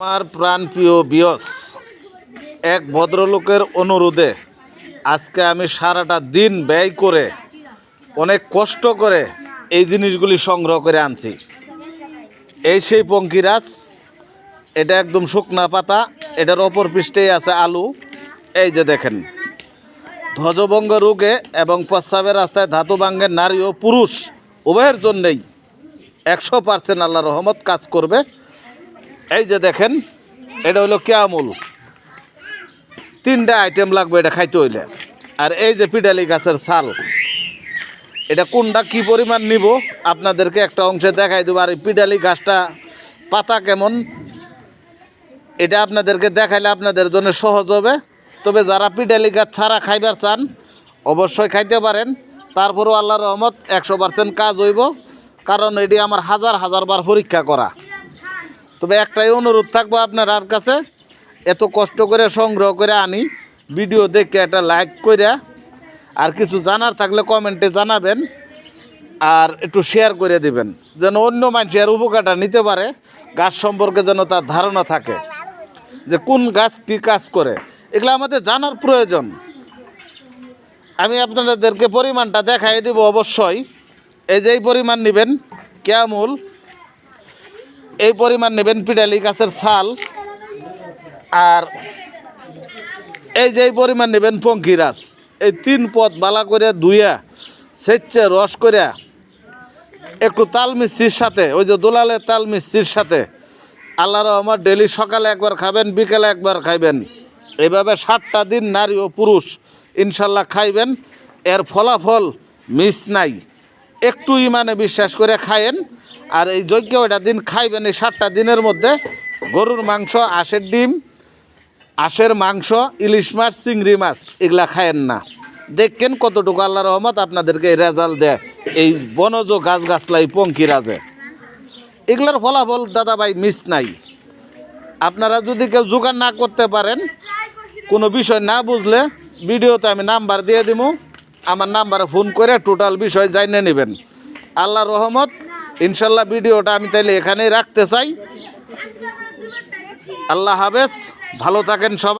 আমার প্রাণপ্রিয় বিয়স এক ভদ্রলোকের অনুরোধে আজকে আমি সারাটা দিন ব্যয় করে অনেক কষ্ট করে এই জিনিসগুলি সংগ্রহ করে আনছি। এই সেই পঙ্কিরাজ, এটা একদম শুকনা পাতা, এটার অপর পৃষ্ঠেই আছে আলু। এই যে দেখেন, ধ্বজভঙ্গ রোগে এবং প্রস্রাবের রাস্তায় ধাতু ভাঙ্গের নারী ও পুরুষ উভয়ের জন্যেই 100% আল্লাহ রহমত কাজ করবে। এই যে দেখেন, এটা হলো কেয়ামুল, 3টা আইটেম লাগবে এটা খাইতে হইলে। আর এই যে পিডালি গাছের ছাল, এটা কোনটা কি পরিমাণ নিব আপনাদেরকে একটা অংশে দেখাই দেবো। আর এই পিডালি গাছটা পাতা কেমন এটা আপনাদেরকে দেখাইলে আপনাদের জন্য সহজ হবে। তবে যারা পিডালি গাছ ছাড়া খাইবার চান অবশ্যই খাইতে পারেন, তারপরেও আল্লাহর রহমত 100% কাজ হইব, কারণ এটি আমার হাজার বার পরীক্ষা করা। তবে একটাই অনুরোধ থাকবো আপনার কাছে, এত কষ্ট করে সংগ্রহ করে আনি, ভিডিও দেখে একটা লাইক করে, আর কিছু জানার থাকলে কমেন্টে জানাবেন, আর একটু শেয়ার করে দিবেন, যেন অন্য মানুষের উপকারটা নিতে পারে, গাছ সম্পর্কে যেন তার ধারণা থাকে যে কোন গাছ কী কাজ করে। এগুলো আমাদের জানার প্রয়োজন। আমি আপনাদেরকে পরিমাণটা দেখাই দেব অবশ্যই। এই যে এই পরিমাণ নেবেন কেয়ামুল, এই পরিমাণ নেবেন পিডালি গাছের ছাল, আর এই যে এই পরিমাণ নেবেন পঙ্কিরাজ। এই 3 পদ বালা করে ধুইয়া সেচে রস করে একটু তাল মিষ্টির সাথে, ওই যে দোলালের তাল মিষ্টির সাথে আল্লাহর রহমত ডেলি সকালে একবার খাবেন, বিকেলে একবার খাইবেন। এইভাবে 7টা দিন নারী ও পুরুষ ইনশাল্লাহ খাইবেন, এর ফলাফল মিস নাই। একটু ইমানে বিশ্বাস করে খায়েন, আর এই যজ্ঞ ওইটা দিন খাইবেন। এই 7টা দিনের মধ্যে গরুর মাংস, আঁশের ডিম, আঁশের মাংস, ইলিশ মাছ, চিংড়ি মাছ এগুলা খায়েন না। দেখেন কতটুকু আল্লাহর রহমত আপনাদেরকে এই রেজাল্ট দেয় এই বনজ গাছগাছলা এই পঙ্কিরাজে। এগুলার ফলাফল দাদা ভাই মিস নাই। আপনারা যদি কেউ জোগাড় না করতে পারেন, কোনো বিষয় না বুঝলে ভিডিওতে আমি নাম্বার দিয়ে দিব, আমার নাম্বারে ফোন করে টোটাল বিষয় জানিয়ে নেবেন। আল্লাহর রহমত ইনশাল্লাহ ভিডিওটা আমি তাইলে এখানেই রাখতে চাই। আল্লাহ হাফেজ, ভালো থাকেন সবাই।